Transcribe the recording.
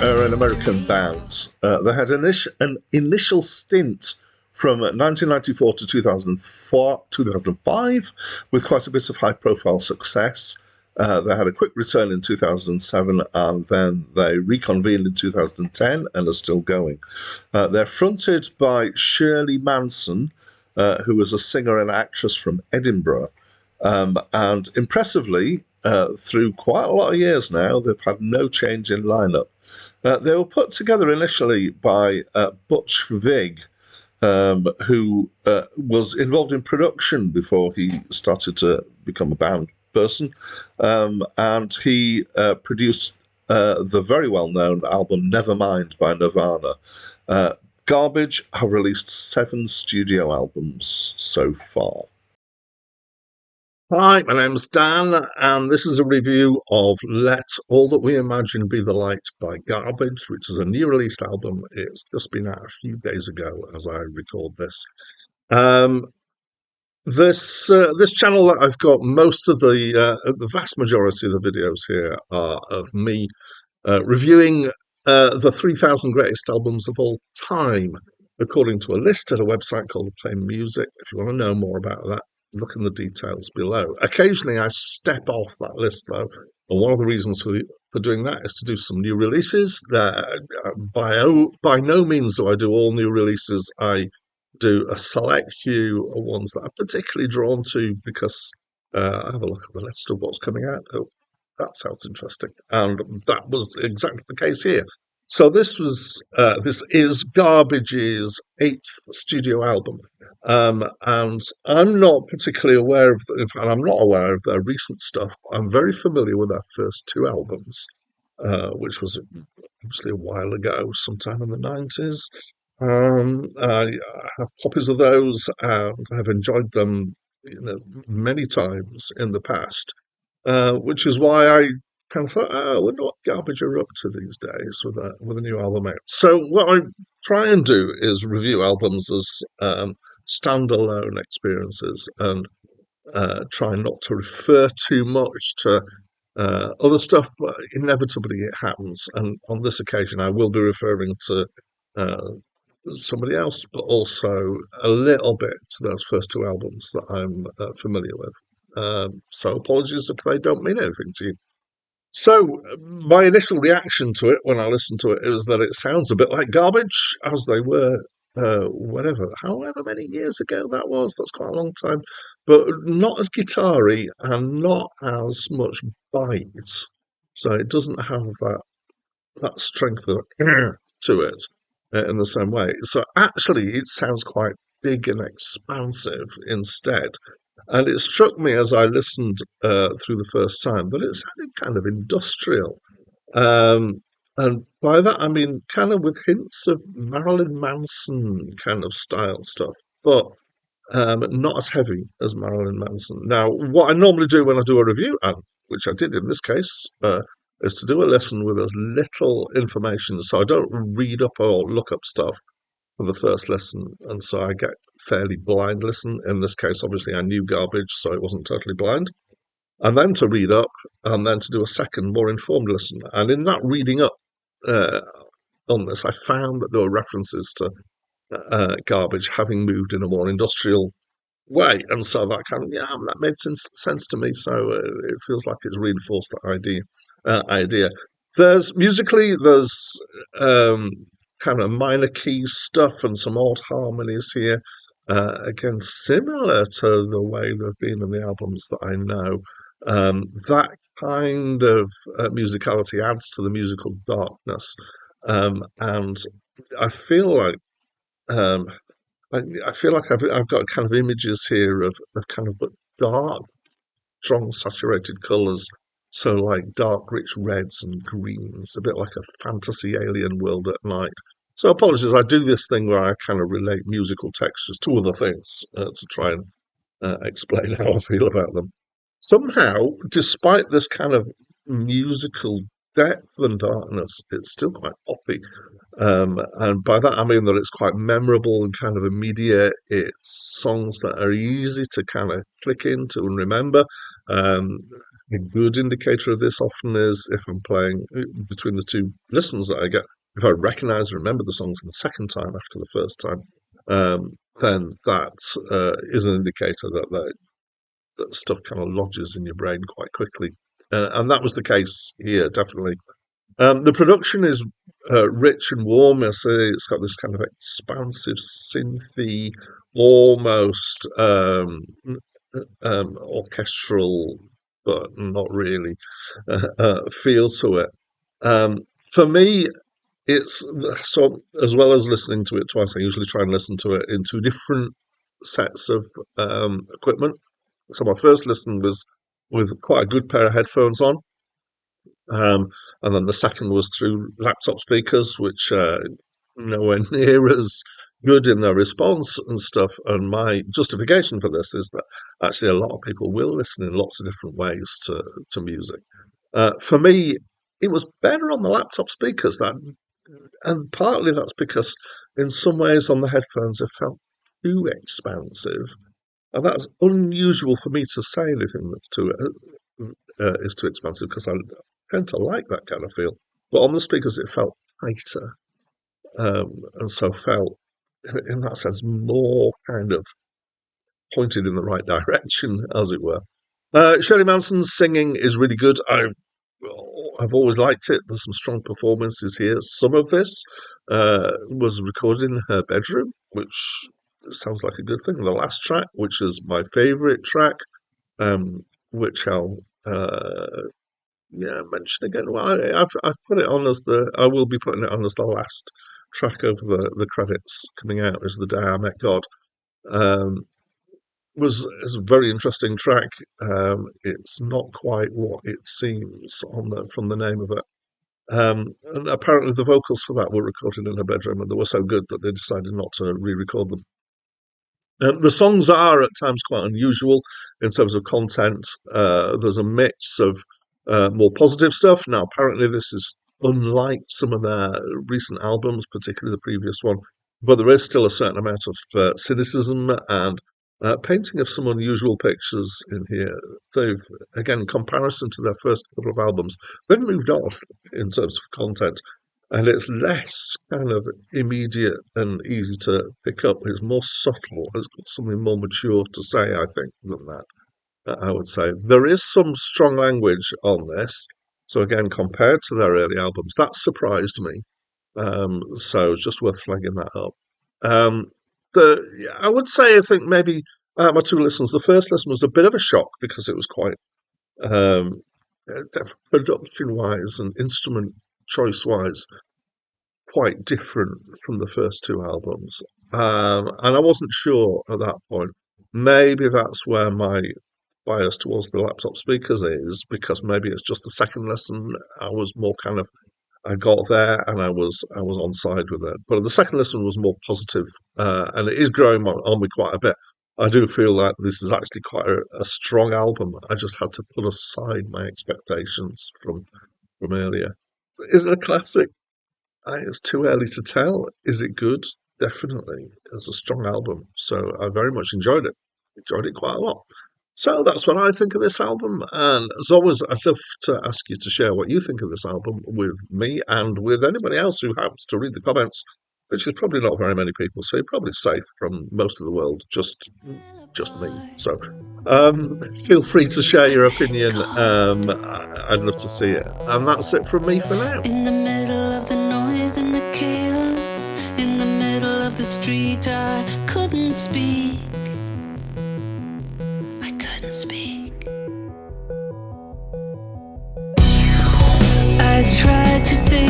are an American band. They had an initial stint from 1994 to 2005 with quite a bit of high-profile success. They had a quick return in 2007, and then they reconvened in 2010 and are still going. They're fronted by Shirley Manson, who was a singer and actress from Edinburgh. And impressively, through quite a lot of years now, they've had no change in lineup. They were put together initially by Butch Vig, who was involved in production before he started to become a band person. And he produced the very well-known album Nevermind by Nirvana. Garbage have released 7 studio albums so far. Hi, my name's Dan, and this is a review of Let All That We Imagine Be the Light by Garbage, which is a new released album. It's just been out a few days ago as I record this. This channel that I've got, most of the vast majority of the videos here are of me reviewing the 3,000 greatest albums of all time, according to a list at a website called Play Music. If you want to know more about that, look in the details below. Occasionally I step off that list though, and one of the reasons for doing that is to do some new releases. By no means do I do all new releases. I do a select few of ones that I'm particularly drawn to because I have a look at the list of what's coming out. Oh, that sounds interesting. And that was exactly the case here. So this is Garbage's 8th studio album. And I'm not particularly aware of, in fact, I'm not aware of their recent stuff. I'm very familiar with their first 2 albums, which was obviously a while ago, sometime in the 90s. I have copies of those and have enjoyed them, many times in the past, which is why I kind of thought, I wonder what Garbage are up to these days with a new album out. So what I try and do is review albums as standalone experiences and try not to refer too much to other stuff, but inevitably it happens. And on this occasion, I will be referring to somebody else, but also a little bit to those first 2 albums that I'm familiar with. So apologies if they don't mean anything to you. So my initial reaction to it when I listened to it is that it sounds a bit like Garbage, as they were however many years ago that was. That's quite a long time, but not as guitar-y and not as much bite. So it doesn't have that strength to it in the same way. So actually, it sounds quite big and expansive instead. And it struck me as I listened through the first time that it sounded kind of industrial. And by that, I mean kind of with hints of Marilyn Manson kind of style stuff, but not as heavy as Marilyn Manson. Now, what I normally do when I do a review, and which I did in this case, is to do a listen with as little information. So I don't read up or look up stuff for the first listen, and so I get fairly blind listen. In this case, obviously, I knew Garbage, so it wasn't totally blind. And then to read up, and then to do a second, more informed listen. And in that reading up on this, I found that there were references to Garbage having moved in a more industrial way, and so that that made sense to me. So it feels like it's reinforced that idea. There's kind of minor key stuff and some odd harmonies here. Again, similar to the way they've been in the albums that I know. That kind of musicality adds to the musical darkness, and I feel like I've got kind of images here of kind of dark, strong, saturated colours. So like dark, rich reds and greens, a bit like a fantasy alien world at night. So apologies, I do this thing where I kind of relate musical textures to other things to try and explain how I feel about them. Somehow, despite this kind of musical depth and darkness, it's still quite poppy. And by that I mean that it's quite memorable and kind of immediate. It's songs that are easy to kind of click into and remember. A good indicator of this often is if I'm playing between the two listens that I get. If I recognise and remember the songs the second time after the first time, then that is an indicator that stuff kind of lodges in your brain quite quickly. And that was the case here, definitely. The production is rich and warm. I say it's got this kind of expansive, synthy, almost orchestral, but not really, feel to it. For me, it's so as well as listening to it twice, I usually try and listen to it in two different sets of equipment. So my first listen was with quite a good pair of headphones on, and then the second was through laptop speakers, which nowhere near as good in their response and stuff. And my justification for this is that actually a lot of people will listen in lots of different ways to music. For me, it was better on the laptop speakers, and partly that's because in some ways on the headphones it felt too expansive, and that's unusual for me to say anything that's too is too expansive because I tend to like that kind of feel. But on the speakers, it felt tighter, and so felt in that sense more kind of pointed in the right direction, as it were. Shirley Manson's singing is really good. I've always liked it. There's some strong performances here. Some of this was recorded in her bedroom, which sounds like a good thing. The last track, which is my favourite track, which I'll mention again. Well, I've put it on as I will be putting it on as the last track over the credits coming out as The Day I Met God. Is a very interesting track. It's not quite what it seems from the name of it. And apparently the vocals for that were recorded in her bedroom, and they were so good that they decided not to re-record them. The songs are at times quite unusual in terms of content. There's a mix of more positive stuff. Now, apparently, this is unlike some of their recent albums, particularly the previous one, but there is still a certain amount of cynicism and painting of some unusual pictures in here. They've, again, in comparison to their first couple of albums, they've moved on in terms of content. And it's less kind of immediate and easy to pick up. It's more subtle. It's got something more mature to say, I think, than that. I would say there is some strong language on this. So again, compared to their early albums, that surprised me. So it's just worth flagging that up. I would say I think maybe my two listens. The first listen was a bit of a shock because it was quite production-wise and instrument choice-wise quite different from the first two albums. And I wasn't sure at that point. Maybe that's where my bias towards the laptop speakers is, because maybe it's just the second listen I was more kind of I got there and I was on side with it. But the second listen was more positive, and it is growing on me quite a bit. I do feel that this is actually quite a strong album. I just had to put aside my expectations from earlier. Is it a classic? It's too early to tell. Is it good? Definitely. It's a strong album. So I very much enjoyed it. Enjoyed it quite a lot. So that's what I think of this album. And as always, I'd love to ask you to share what you think of this album with me and with anybody else who happens to read the comments, which is probably not very many people. So you're probably safe from most of the world, just me. So feel free to share your opinion. I'd love to see it. And that's it from me for now. In the middle of the noise and the chaos, in the middle of the street, I couldn't speak. I couldn't speak. I tried to say